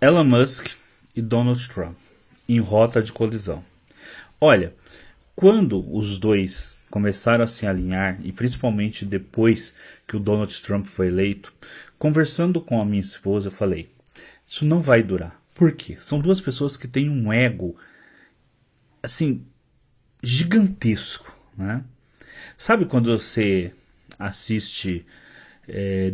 Elon Musk e Donald Trump em rota de colisão. Olha, quando os dois começaram a se alinhar, e principalmente depois que o Donald Trump foi eleito, conversando com a minha esposa, eu falei: isso não vai durar. Por quê? São duas pessoas que têm um ego, assim, gigantesco, né? Sabe quando você assiste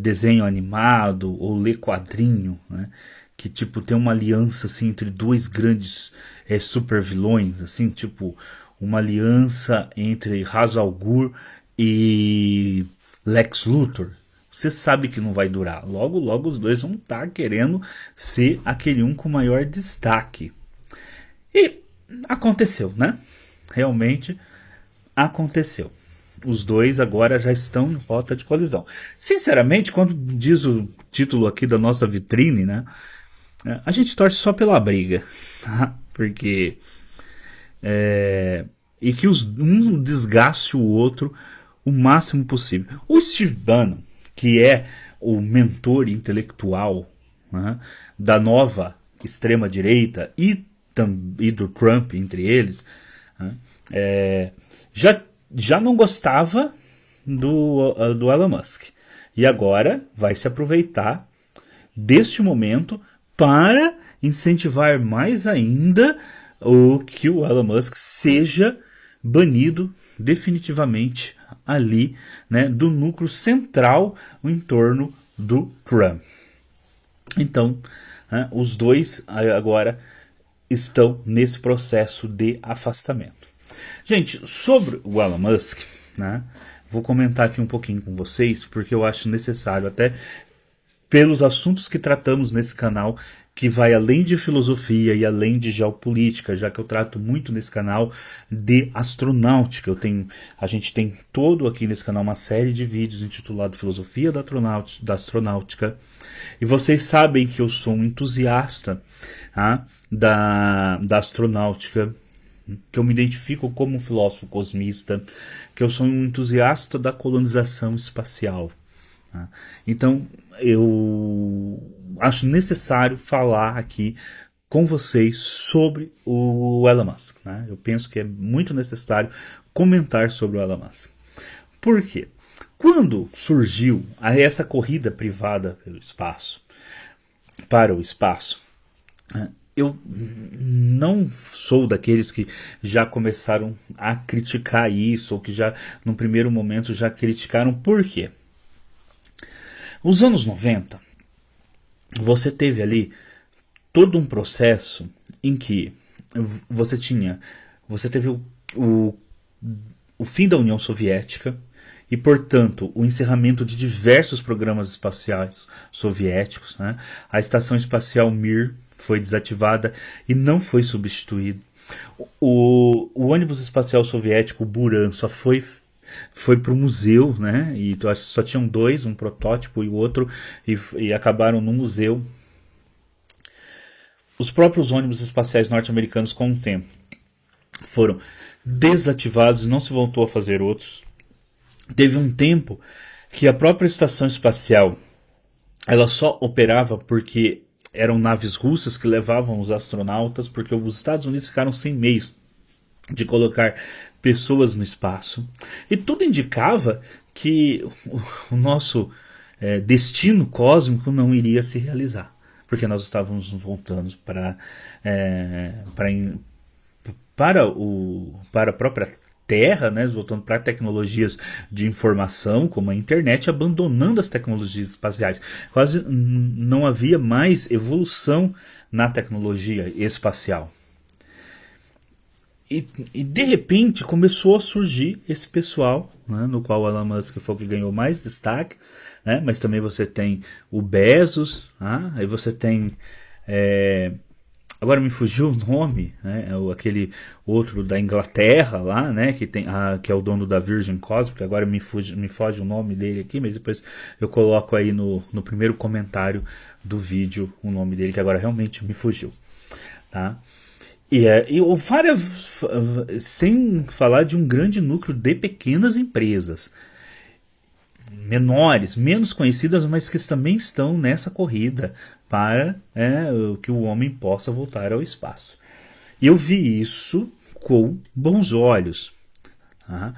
desenho animado ou lê quadrinho, né? Que tipo tem uma aliança assim entre dois grandes super vilões, assim, tipo uma aliança entre Ra's al Ghul e Lex Luthor. Você sabe que não vai durar. Logo, logo os dois vão estar querendo ser aquele um com maior destaque. E aconteceu, né? Realmente aconteceu. Os dois agora já estão em rota de colisão. Sinceramente, quando diz o título aqui da nossa vitrine, né? A gente torce só pela briga. Tá? Porque. E que um desgaste o outro o máximo possível. O Steve Bannon, que é o mentor intelectual, né, da nova extrema-direita e do Trump, entre eles, né, já não gostava do Elon Musk. E agora vai se aproveitar deste momento para incentivar mais ainda o que o Elon Musk seja banido definitivamente ali, né, do núcleo central em torno do Trump. Então, né, os dois agora estão nesse processo de afastamento. Gente, sobre o Elon Musk, né, vou comentar aqui um pouquinho com vocês, porque eu acho necessário, até pelos assuntos que tratamos nesse canal, que vai além de filosofia e além de geopolítica, já que eu trato muito nesse canal de astronáutica. A gente tem todo aqui nesse canal uma série de vídeos intitulado Filosofia da Astronáutica. E vocês sabem que eu sou um entusiasta da astronáutica, que eu me identifico como um filósofo cosmista, que eu sou um entusiasta da colonização espacial. Então, eu acho necessário falar aqui com vocês sobre o Elon Musk. Né? Eu penso que é muito necessário comentar sobre o Elon Musk. Por quê? Quando surgiu essa corrida privada pelo espaço, para o espaço, eu não sou daqueles que já começaram a criticar isso, ou que já, no primeiro momento, já criticaram. Por quê? Os anos 90, você teve ali todo um processo em que você teve o fim da União Soviética e, portanto, o encerramento de diversos programas espaciais soviéticos. Né? A estação espacial Mir foi desativada e não foi substituída. O ônibus espacial soviético Buran só foi para o museu, né? E só tinham dois, um protótipo e o outro, e acabaram no museu. Os próprios ônibus espaciais norte-americanos, com o tempo, foram desativados e não se voltou a fazer outros. Teve um tempo que a própria estação espacial ela só operava porque eram naves russas que levavam os astronautas, porque os Estados Unidos ficaram sem meios de colocar pessoas no espaço. E tudo indicava que o nosso destino cósmico não iria se realizar, porque nós estávamos voltando para a própria Terra, né, voltando para tecnologias de informação, como a internet, abandonando as tecnologias espaciais. Quase não havia mais evolução na tecnologia espacial. E de repente começou a surgir esse pessoal, né, no qual o Elon Musk foi o que ganhou mais destaque, né, mas também você tem o Bezos, aí você tem agora me fugiu o nome, né, aquele outro da Inglaterra lá, né, que é o dono da Virgin Cosmic. Agora me foge o nome dele aqui, mas depois eu coloco aí no primeiro comentário do vídeo o nome dele, que agora realmente me fugiu, tá? Sem falar de um grande núcleo de pequenas empresas menores, menos conhecidas, mas que também estão nessa corrida para que o homem possa voltar ao espaço. Eu vi isso com bons olhos. Tá?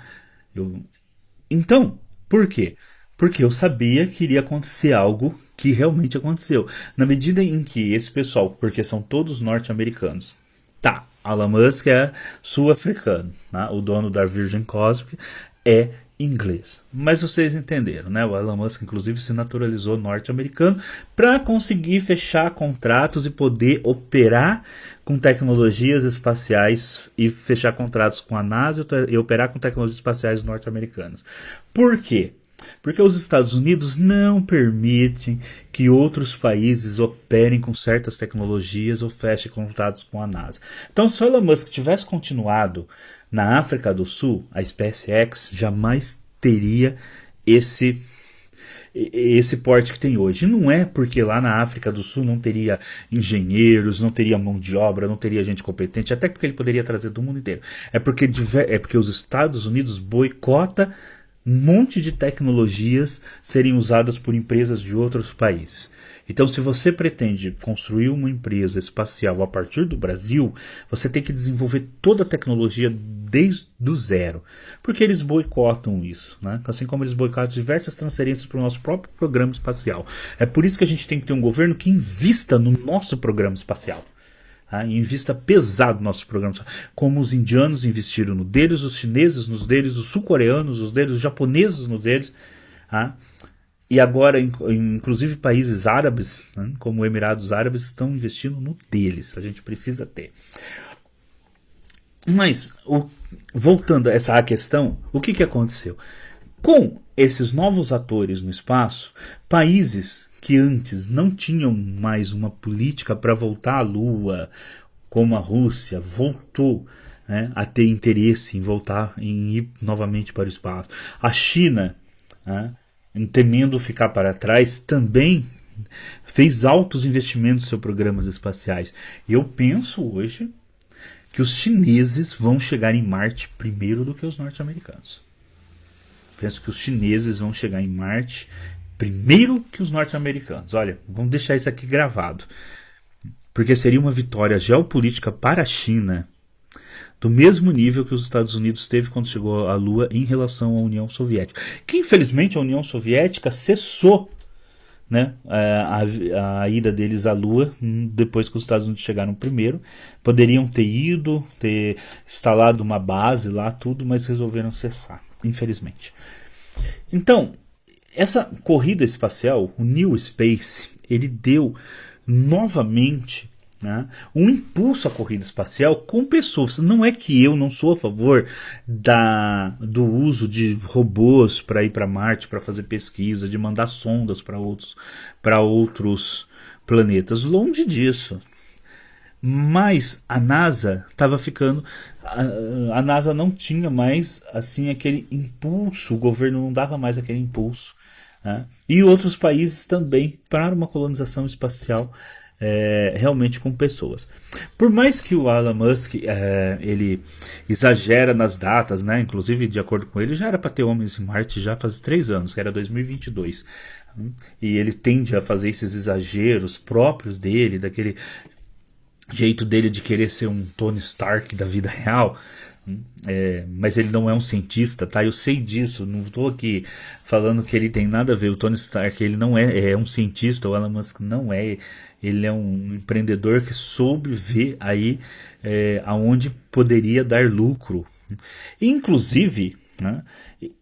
Então, por quê? Porque eu sabia que iria acontecer algo que realmente aconteceu. Na medida em que esse pessoal, porque são todos norte-americanos, tá, Elon Musk é sul-africano, tá? O dono da Virgin Cosmic é inglês. Mas vocês entenderam, né? O Elon Musk, inclusive, se naturalizou norte-americano para conseguir fechar contratos e poder operar com tecnologias espaciais e fechar contratos com a NASA e operar com tecnologias espaciais norte-americanas. Por quê? Porque os Estados Unidos não permitem que outros países operem com certas tecnologias ou fechem contratos com a NASA. Então, se o Elon Musk tivesse continuado na África do Sul, a SpaceX jamais teria esse porte que tem hoje. Não é porque lá na África do Sul não teria engenheiros, não teria mão de obra, não teria gente competente, até porque ele poderia trazer do mundo inteiro. É porque os Estados Unidos boicota um monte de tecnologias serem usadas por empresas de outros países. Então, se você pretende construir uma empresa espacial a partir do Brasil, você tem que desenvolver toda a tecnologia desde o zero. Porque eles boicotam isso, né? Assim como eles boicotam diversas transferências para o nosso próprio programa espacial. É por isso que a gente tem que ter um governo que invista no nosso programa espacial. Invista pesado no nosso programa, como os indianos investiram no deles, os chineses nos deles, os sul-coreanos nos deles, os japoneses nos deles, e agora inclusive países árabes, como Emirados Árabes, estão investindo no deles. A gente precisa ter. Mas voltando a essa questão, o que aconteceu? Com esses novos atores no espaço, países que antes não tinham mais uma política para voltar à Lua, como a Rússia, voltou, né, a ter interesse em voltar, em ir novamente para o espaço. A China, né, temendo ficar para trás, também fez altos investimentos em seus programas espaciais. E eu penso hoje que os chineses vão chegar em Marte primeiro do que os norte-americanos. Penso que os chineses vão chegar em Marte primeiro que os norte-americanos. Olha, vamos deixar isso aqui gravado. Porque seria uma vitória geopolítica para a China do mesmo nível que os Estados Unidos teve quando chegou à Lua em relação à União Soviética. Que infelizmente a União Soviética cessou, né, a ida deles à Lua depois que os Estados Unidos chegaram primeiro. Poderiam ter ido, ter instalado uma base lá, tudo, mas resolveram cessar, infelizmente. Então, essa corrida espacial, o New Space, ele deu novamente, né, um impulso à corrida espacial com pessoas. Não é que eu não sou a favor do uso de robôs para ir para Marte, para fazer pesquisa, de mandar sondas para outros planetas. Longe disso. Mas a NASA estava ficando. A NASA não tinha mais assim aquele impulso, o governo não dava mais aquele impulso. Né? E outros países também para uma colonização espacial realmente com pessoas. Por mais que o Elon Musk ele exagera nas datas, né? Inclusive de acordo com ele já era para ter homens em Marte já faz 3 anos, que era 2022. E ele tende a fazer esses exageros próprios dele, daquele jeito dele de querer ser um Tony Stark da vida real. Mas ele não é um cientista, tá? Eu sei disso, não estou aqui falando que ele tem nada a ver. O Tony Stark, ele não é um cientista, o Elon Musk não é. Ele é um empreendedor que soube ver aí aonde poderia dar lucro. Inclusive, né,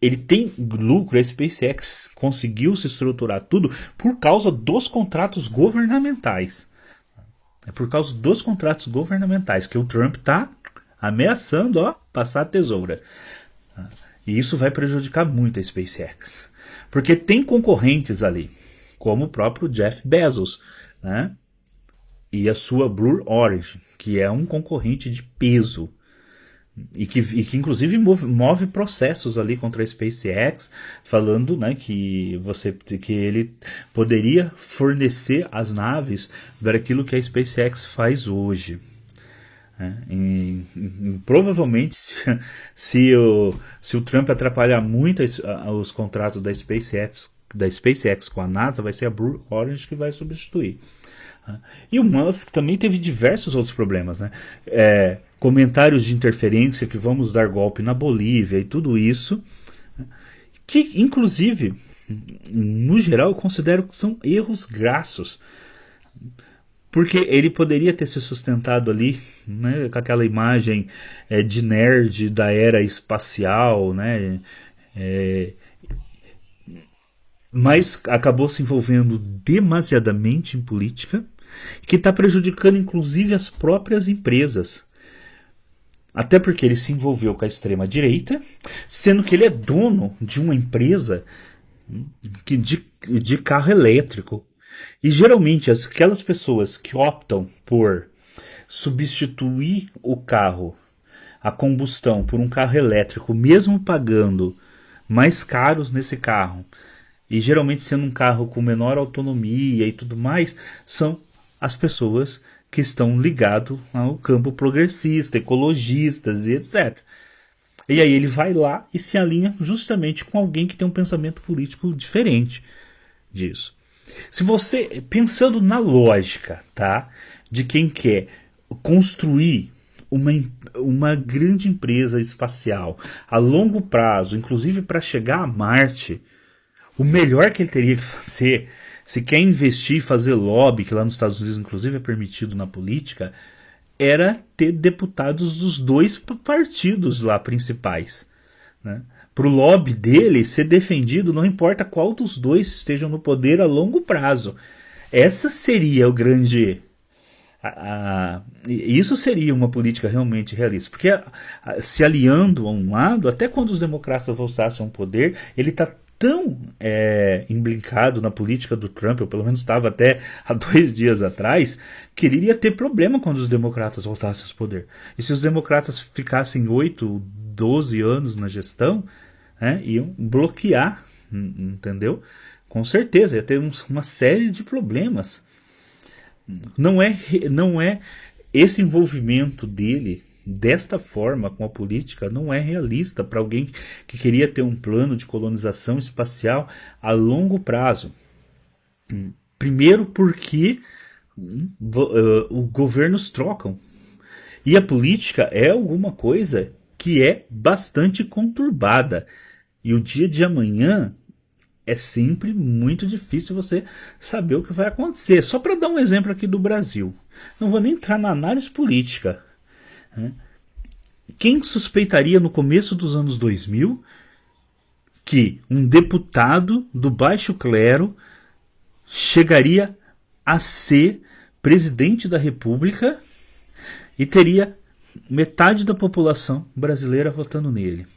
ele tem lucro, a SpaceX conseguiu se estruturar tudo por causa dos contratos governamentais. É por causa dos contratos governamentais que o Trump está ameaçando passar a tesoura. E isso vai prejudicar muito a SpaceX. Porque tem concorrentes ali, como o próprio Jeff Bezos, né? E a sua Blue Origin, que é um concorrente de peso. E que inclusive move processos ali contra a SpaceX, falando, né, que ele poderia fornecer as naves para aquilo que a SpaceX faz hoje. Provavelmente, se o Trump atrapalhar muito os contratos da SpaceX com a NASA, vai ser a Blue Origin que vai substituir. E o Musk também teve diversos outros problemas, né? Comentários de interferência que vamos dar golpe na Bolívia e tudo isso, que inclusive, no geral, eu considero que são erros grassos. Porque ele poderia ter se sustentado ali, né, com aquela imagem de nerd da era espacial, né, mas acabou se envolvendo demasiadamente em política, que está prejudicando inclusive as próprias empresas. Até porque ele se envolveu com a extrema-direita, sendo que ele é dono de uma empresa de carro elétrico. E geralmente aquelas pessoas que optam por substituir o carro a combustão por um carro elétrico, mesmo pagando mais caros nesse carro, e geralmente sendo um carro com menor autonomia e tudo mais, são as pessoas que estão ligadas ao campo progressista, ecologistas e etc. E aí ele vai lá e se alinha justamente com alguém que tem um pensamento político diferente disso. Se você, pensando na lógica, tá, de quem quer construir uma grande empresa espacial a longo prazo, inclusive para chegar a Marte, o melhor que ele teria que fazer, se quer investir e fazer lobby, que lá nos Estados Unidos inclusive é permitido na política, era ter deputados dos dois partidos lá principais, né? Para o lobby dele ser defendido, não importa qual dos dois estejam no poder a longo prazo. Essa seria o grande... isso seria uma política realmente realista. Porque se aliando a um lado, até quando os democratas voltassem ao poder, ele está tão imbricado na política do Trump, ou pelo menos estava até há 2 dias atrás, que ele iria ter problema quando os democratas voltassem ao poder. E se os democratas ficassem 8, 12 anos na gestão, iam bloquear, entendeu? Com certeza, ia ter uma série de problemas. Não é esse envolvimento dele desta forma com a política não é realista para alguém que queria ter um plano de colonização espacial a longo prazo. Primeiro porque os governos trocam. E a política é alguma coisa que é bastante conturbada. E o dia de amanhã é sempre muito difícil você saber o que vai acontecer. Só para dar um exemplo aqui do Brasil. Não vou nem entrar na análise política. Quem suspeitaria no começo dos anos 2000 que um deputado do baixo clero chegaria a ser presidente da República e teria metade da população brasileira votando nele?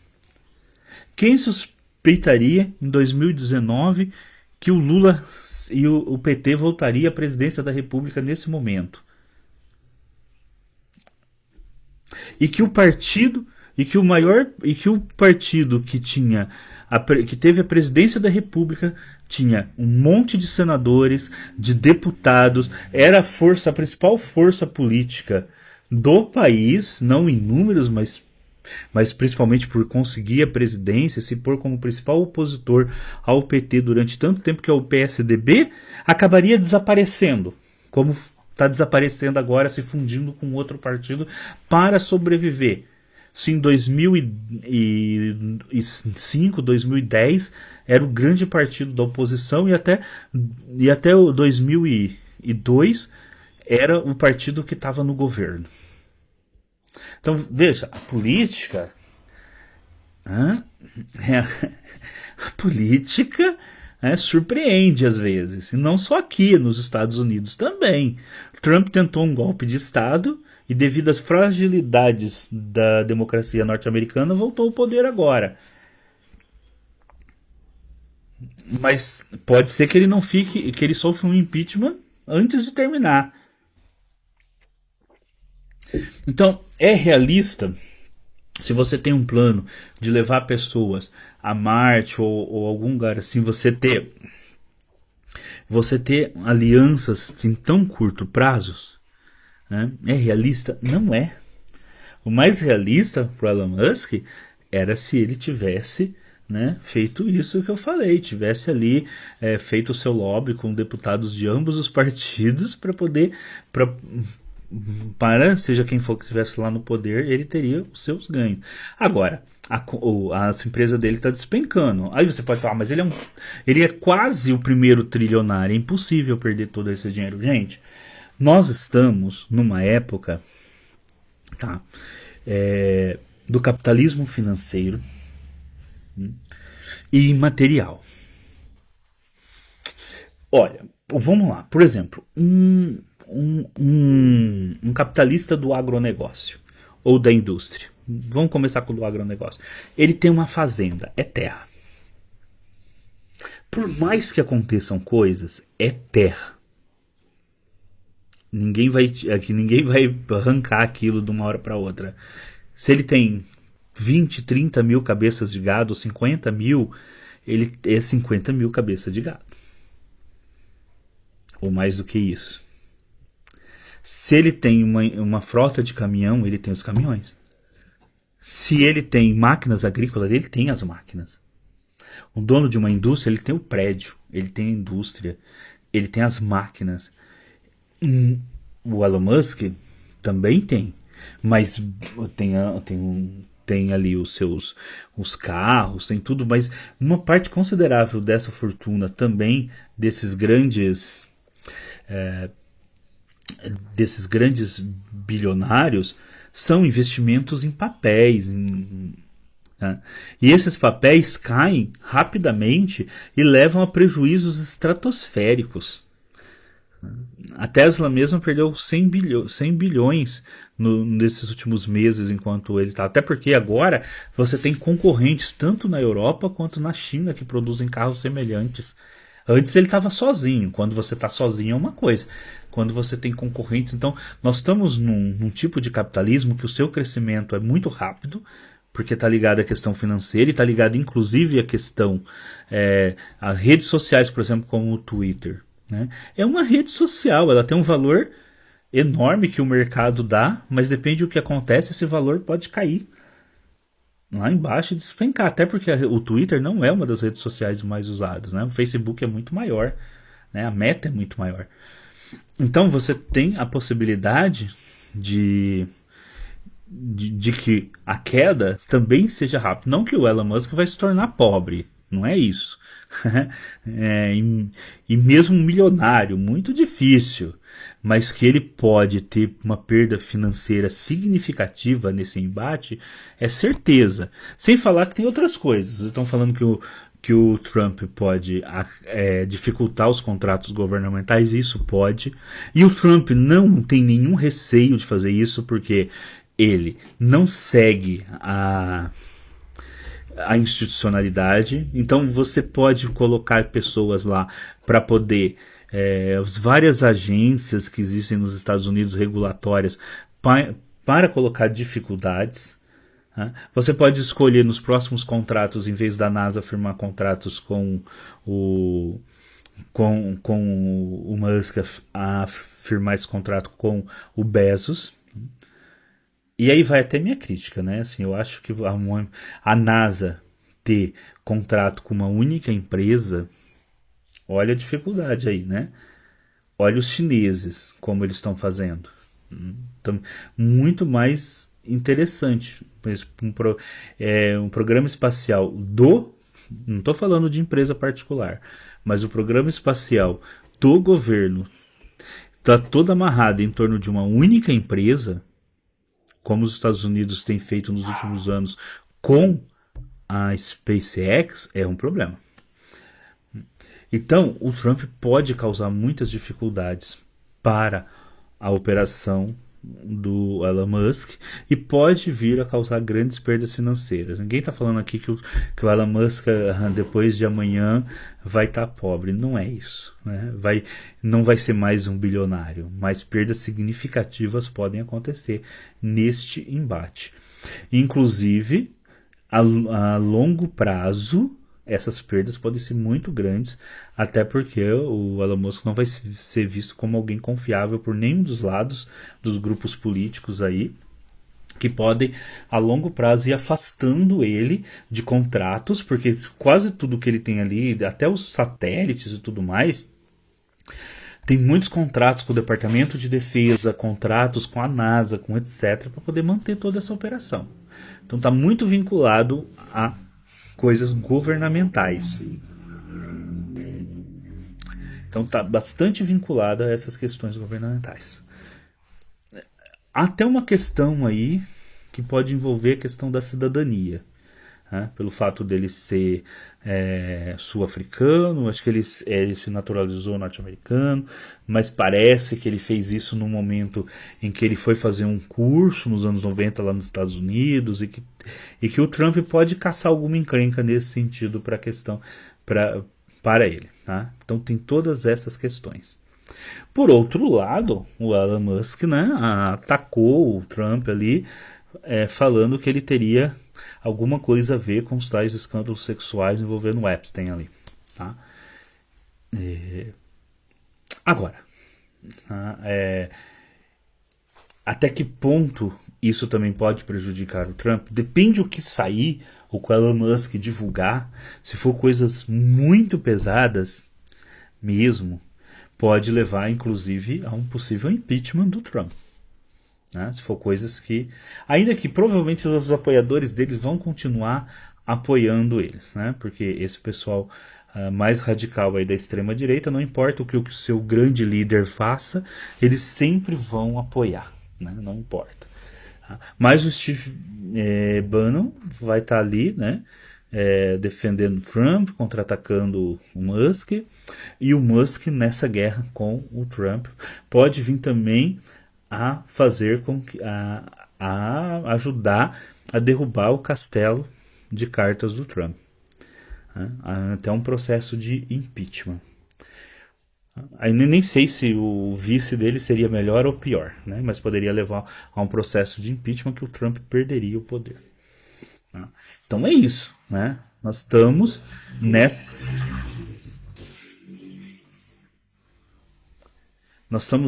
Quem suspeitaria em 2019 que o Lula e o PT voltaria à presidência da República nesse momento? E que o partido que teve a presidência da República tinha um monte de senadores, de deputados, era a principal força política do país, não em números, mas principalmente por conseguir a presidência, se pôr como principal opositor ao PT durante tanto tempo, que é o PSDB, acabaria desaparecendo, como está desaparecendo agora, se fundindo com outro partido para sobreviver. Se em 2005, 2010 era o grande partido da oposição e até o 2002 era o partido que estava no governo. Então veja, a política surpreende às vezes, e não só aqui nos Estados Unidos também. Trump tentou um golpe de Estado e, devido às fragilidades da democracia norte-americana, voltou ao poder agora. Mas pode ser que ele não fique, que ele sofra um impeachment antes de terminar. Então, é realista, se você tem um plano de levar pessoas a Marte ou algum lugar assim, você ter alianças em tão curto prazo, né? É realista? Não é. O mais realista para Elon Musk era se ele tivesse né, feito isso que eu falei, tivesse ali feito o seu lobby com deputados de ambos os partidos para poder, pra, para seja quem for que estivesse lá no poder, ele teria os seus ganhos. Agora, a empresa dele está despencando. Aí você pode falar, mas ele é quase o primeiro trilionário, é impossível perder todo esse dinheiro. Gente, nós estamos numa época, tá, do capitalismo financeiro e material. Olha, vamos lá. Por exemplo, um capitalista do agronegócio ou da indústria. Vamos começar com o do agronegócio. Ele tem uma fazenda, é terra. Por mais que aconteçam coisas, é terra. Ninguém vai arrancar aquilo de uma hora para outra. Se ele tem 20, 30 mil cabeças de gado, 50 mil, ele é 50 mil cabeças de gado. Ou mais do que isso. Se ele tem uma frota de caminhão, ele tem os caminhões. Se ele tem máquinas agrícolas, ele tem as máquinas. O dono de uma indústria, ele tem o prédio, ele tem a indústria, ele tem as máquinas. O Elon Musk também tem, mas tem ali os carros, tem tudo, mas uma parte considerável dessa fortuna também desses grandes bilionários são investimentos em papéis, né? E esses papéis caem rapidamente e levam a prejuízos estratosféricos. A Tesla mesmo perdeu 100 bilhões nesses últimos meses enquanto ele está. Até porque agora você tem concorrentes tanto na Europa quanto na China que produzem carros semelhantes. Antes ele estava sozinho. Quando você está sozinho é uma coisa. Quando você tem concorrentes... Então nós estamos num tipo de capitalismo que o seu crescimento é muito rápido, porque está ligado à questão financeira e está ligado inclusive à questão... a redes sociais, por exemplo, como o Twitter. Né? É uma rede social, ela tem um valor enorme que o mercado dá, mas depende do que acontece, esse valor pode cair lá embaixo e despencar, até porque o Twitter não é uma das redes sociais mais usadas, né? O Facebook é muito maior, né? A Meta é muito maior. Então você tem a possibilidade de que a queda também seja rápida. Não que o Elon Musk vai se tornar pobre, não é isso. E mesmo um milionário, muito difícil, mas que ele pode ter uma perda financeira significativa nesse embate, é certeza. Sem falar que tem outras coisas. Estão falando que o Trump pode dificultar os contratos governamentais, isso pode. E o Trump não tem nenhum receio de fazer isso, porque ele não segue a institucionalidade. Então você pode colocar pessoas lá para poder... as várias agências que existem nos Estados Unidos regulatórias para colocar dificuldades. Né? Você pode escolher nos próximos contratos, em vez da NASA firmar contratos com o Musk, a firmar esse contrato com o Bezos. E aí vai até minha crítica, né? Assim, eu acho que a NASA ter contrato com uma única empresa, olha a dificuldade aí, né? Olha os chineses, como eles estão fazendo. Então, muito mais interessante. Um programa espacial não estou falando de empresa particular, mas o programa espacial do governo está todo amarrado em torno de uma única empresa, como os Estados Unidos têm feito nos últimos anos com a SpaceX, é um problema. Então, o Trump pode causar muitas dificuldades para a operação do Elon Musk e pode vir a causar grandes perdas financeiras. Ninguém está falando aqui que o Elon Musk, depois de amanhã, vai estar pobre. Não é isso. Né? Não vai ser mais um bilionário, mas perdas significativas podem acontecer neste embate. Inclusive, a longo prazo, essas perdas podem ser muito grandes, até porque o Elon Musk não vai ser visto como alguém confiável por nenhum dos lados dos grupos políticos aí, que podem a longo prazo ir afastando ele de contratos, porque quase tudo que ele tem ali, até os satélites e tudo mais, tem muitos contratos com o Departamento de Defesa, contratos com a NASA, com etc, para poder manter toda essa operação. Então está muito vinculado a coisas governamentais. Então está bastante vinculado a essas questões governamentais. Até uma questão aí que pode envolver a questão da cidadania, né? Pelo fato dele ser sul-africano, acho que ele se naturalizou norte-americano, mas parece que ele fez isso no momento em que ele foi fazer um curso nos anos 90 lá nos Estados Unidos, e que o Trump pode caçar alguma encrenca nesse sentido para a questão para ele. Tá? Então tem todas essas questões. Por outro lado, o Elon Musk, né, atacou o Trump ali, falando que ele teria alguma coisa a ver com os tais escândalos sexuais envolvendo o Epstein ali. Tá? Agora, até que ponto isso também pode prejudicar o Trump? Depende do que sair, o que o Elon Musk divulgar. Se for coisas muito pesadas mesmo, pode levar inclusive a um possível impeachment do Trump. Né? Se for coisas que, ainda que provavelmente os apoiadores deles vão continuar apoiando eles, né? Porque esse pessoal mais radical aí da extrema direita, não importa o que o seu grande líder faça, eles sempre vão apoiar, né? Não importa. Tá? Mas o Steve Bannon vai estar ali, né? Defendendo Trump, contra-atacando o Musk, e o Musk nessa guerra com o Trump pode vir também a fazer com que a ajudar a derrubar o castelo de cartas do Trump, né? Até um processo de impeachment. Ainda nem sei se o vice dele seria melhor ou pior, né? Mas poderia levar a um processo de impeachment que o Trump perderia o poder. Então é isso, né? Nós estamos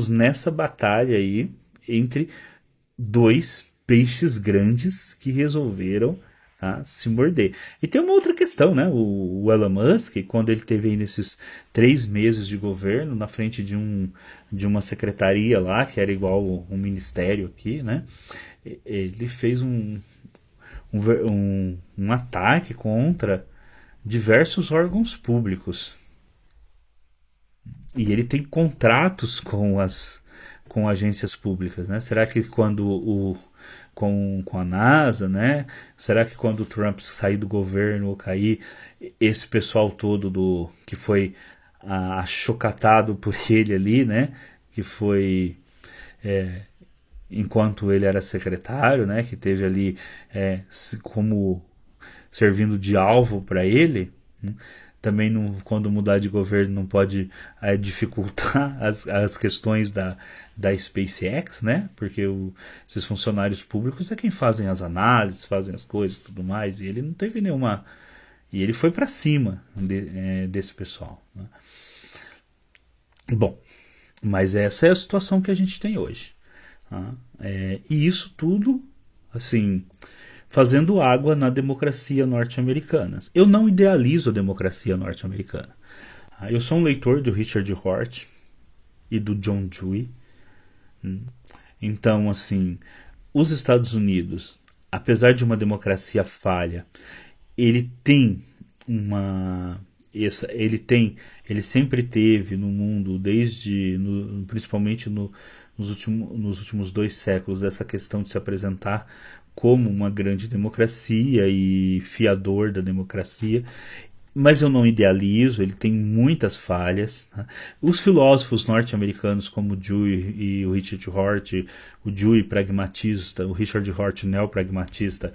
nessa batalha aí entre dois peixes grandes que resolveram, tá, se morder. E tem uma outra questão, né? O Elon Musk, quando ele teve aí nesses 3 meses de governo, na frente de uma secretaria lá, que era igual um ministério aqui, né? Ele fez um ataque contra diversos órgãos públicos. E ele tem contratos com agências públicas, né? Será que quando com a NASA, né? Será que quando o Trump sair do governo ou cair, esse pessoal todo que foi achocatado por ele ali, né? Que foi enquanto ele era secretário, né? Que teve ali como servindo de alvo para ele, né? Também não, quando mudar de governo não pode dificultar as questões da SpaceX, né? Porque esses funcionários públicos é quem fazem as análises, fazem as coisas e tudo mais, e ele não teve nenhuma... E ele foi para cima desse pessoal, né? Bom, mas essa é a situação que a gente tem hoje. Tá? E isso tudo, assim... fazendo água na democracia norte-americana. Eu não idealizo a democracia norte-americana. Eu sou um leitor do Richard Hort e do John Dewey. Então, assim, os Estados Unidos, apesar de uma democracia falha, ele tem ele sempre teve no mundo, principalmente nos últimos 2 séculos, essa questão de se apresentar como uma grande democracia e fiador da democracia, mas eu não idealizo, ele tem muitas falhas. Tá? Os filósofos norte-americanos como o Dewey e o Richard Hort, o Dewey pragmatista, o Richard Hort neopragmatista,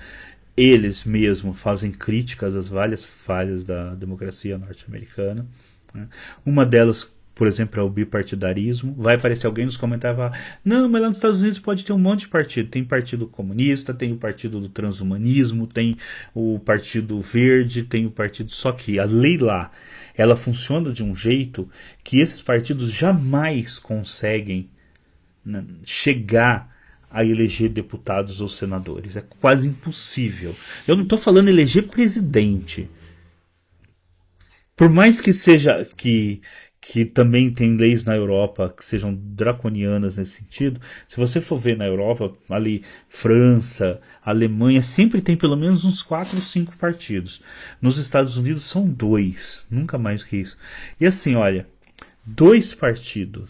eles mesmos fazem críticas às várias falhas da democracia norte-americana. Né? Uma delas, por exemplo, é o bipartidarismo. Vai aparecer alguém nos comentários e falar: não, mas lá nos Estados Unidos pode ter um monte de partido. Tem partido comunista, tem o partido do transhumanismo, tem o partido verde, tem o partido... Só que a lei lá, ela funciona de um jeito que esses partidos jamais conseguem, né, chegar a eleger deputados ou senadores. É quase impossível. Eu não estou falando eleger presidente. Por mais que seja que também tem leis na Europa que sejam draconianas nesse sentido, se você for ver na Europa, ali França, Alemanha, sempre tem pelo menos uns 4 ou 5 partidos. Nos Estados Unidos são 2, nunca mais que isso. E assim, olha, 2 partidos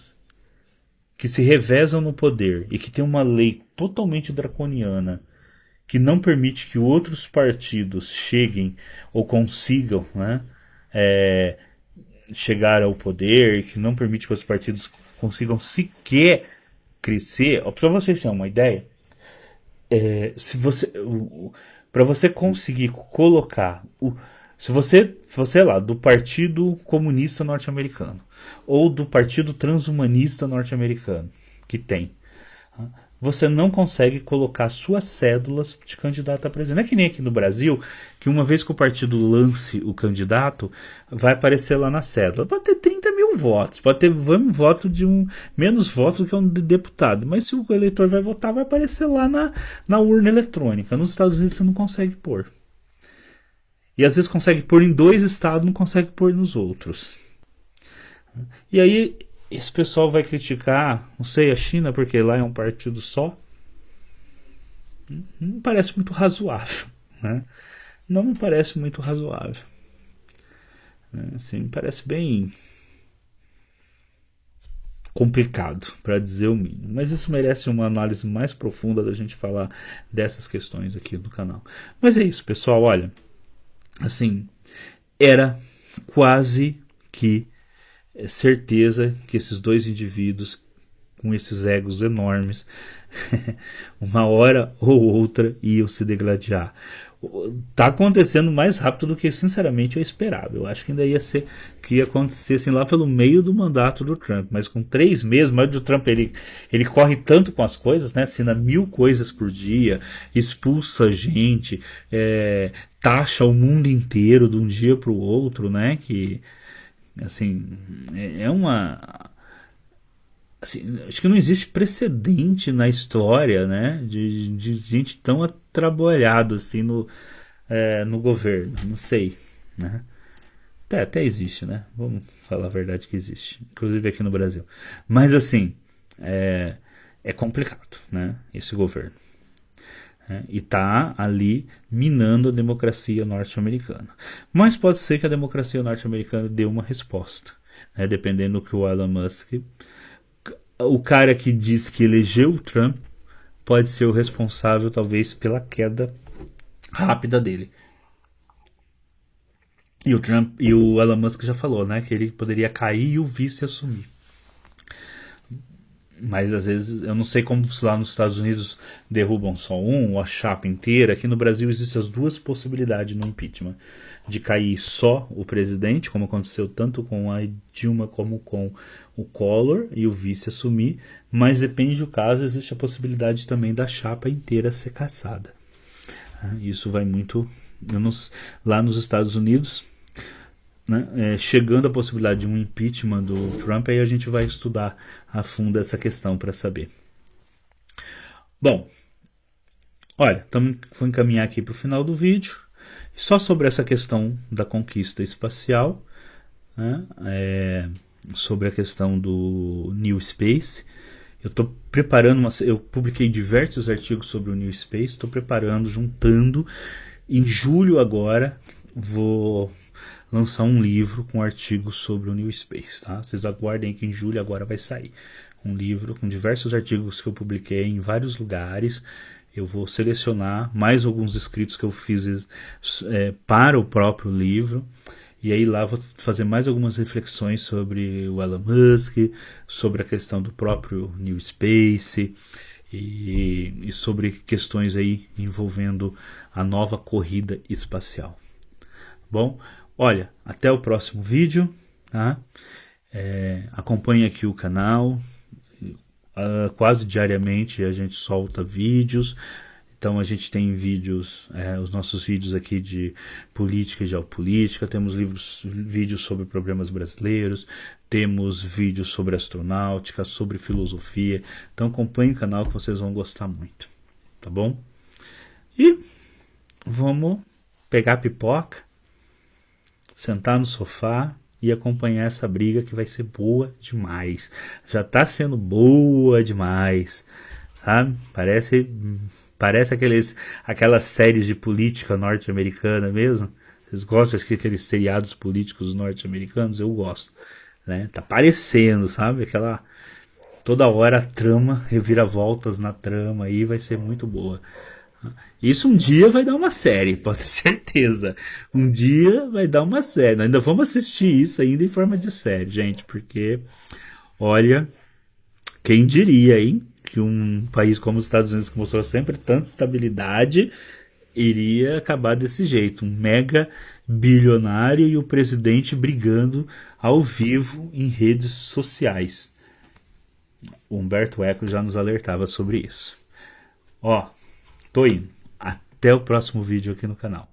que se revezam no poder e que tem uma lei totalmente draconiana que não permite que outros partidos cheguem ou consigam, né, chegar ao poder, que não permite que os partidos consigam sequer crescer. Para vocês terem uma ideia, se você, para você conseguir colocar se você é lá do Partido Comunista Norte-Americano ou do Partido Transhumanista Norte-Americano, que tem, você não consegue colocar suas cédulas de candidato a presidente. Não é que nem aqui no Brasil, que uma vez que o partido lance o candidato, vai aparecer lá na cédula. Pode ter 30 mil votos, pode ter voto de menos voto do que um deputado. Mas se o eleitor vai votar, vai aparecer lá na urna eletrônica. Nos Estados Unidos você não consegue pôr. E às vezes consegue pôr em 2 estados, não consegue pôr nos outros. E aí esse pessoal vai criticar, não sei, a China, porque lá é um partido só. Não me parece muito razoável, né? Não me parece muito razoável. Assim, me parece bem complicado, para dizer o mínimo. Mas isso merece uma análise mais profunda da gente falar dessas questões aqui no canal. Mas é isso, pessoal. Olha, assim, era quase que certeza que esses 2 indivíduos com esses egos enormes uma hora ou outra iam se degladiar. Tá acontecendo mais rápido do que sinceramente eu esperava. Eu acho que ainda que ia acontecer assim, lá pelo meio do mandato do Trump, mas com 3 meses, mas o Trump ele corre tanto com as coisas, né? Assina 1000 coisas por dia, expulsa gente, taxa o mundo inteiro de um dia para o outro, né? Que assim, assim, acho que não existe precedente na história, né, de gente tão atrabalhada assim no governo, não sei, né? Até existe, né? Vamos falar a verdade que existe, inclusive aqui no Brasil. Mas assim, é complicado, né, esse governo. E está ali minando a democracia norte-americana. Mas pode ser que a democracia norte-americana dê uma resposta, né? Dependendo do que o Elon Musk, o cara que diz que elegeu o Trump, pode ser o responsável talvez pela queda rápida dele. E o Elon Musk já falou, né, que ele poderia cair e o vice assumir. Mas às vezes, eu não sei como lá nos Estados Unidos derrubam só ou a chapa inteira. Aqui no Brasil existem as 2 possibilidades no impeachment. De cair só o presidente, como aconteceu tanto com a Dilma como com o Collor, e o vice assumir. Mas depende do caso, existe a possibilidade também da chapa inteira ser cassada. Isso vai muito... lá nos Estados Unidos... né? Chegando a possibilidade de um impeachment do Trump, aí a gente vai estudar a fundo essa questão para saber. Bom, olha, vou encaminhar aqui para o final do vídeo. Só sobre essa questão da conquista espacial, né? Sobre a questão do New Space. Eu estou preparando, eu publiquei diversos artigos sobre o New Space, estou preparando, juntando. Em julho agora, vou lançar um livro com artigos sobre o New Space, tá? Vocês aguardem que em julho agora vai sair um livro com diversos artigos que eu publiquei em vários lugares. Eu vou selecionar mais alguns escritos que eu fiz para o próprio livro, e aí lá vou fazer mais algumas reflexões sobre o Elon Musk, sobre a questão do próprio New Space e sobre questões aí envolvendo a nova corrida espacial. Bom, olha, até o próximo vídeo, tá? Acompanhe aqui o canal, quase diariamente a gente solta vídeos, Então a gente tem vídeos, os nossos vídeos aqui de política e geopolítica, temos vídeos sobre problemas brasileiros, temos vídeos sobre astronáutica, sobre filosofia. Então acompanhe o canal que vocês vão gostar muito, tá bom? E vamos pegar a pipoca, sentar no sofá e acompanhar essa briga que vai ser boa demais. Já está sendo boa demais, sabe? Parece aquelas séries de política norte-americana mesmo. Vocês gostam daqueles seriados políticos norte-americanos? Eu gosto, né? Tá parecendo, sabe? Toda hora a trama, reviravoltas na trama aí, vai ser muito boa. Isso um dia vai dar uma série, pode ter certeza. Um dia vai dar uma série. Ainda vamos assistir isso ainda em forma de série, gente, porque, olha, quem diria, hein? Que um país como os Estados Unidos, que mostrou sempre tanta estabilidade, iria acabar desse jeito. Um mega bilionário e o presidente brigando ao vivo em redes sociais. O Humberto Eco já nos alertava sobre isso. Ó, tô indo. Até o próximo vídeo aqui no canal.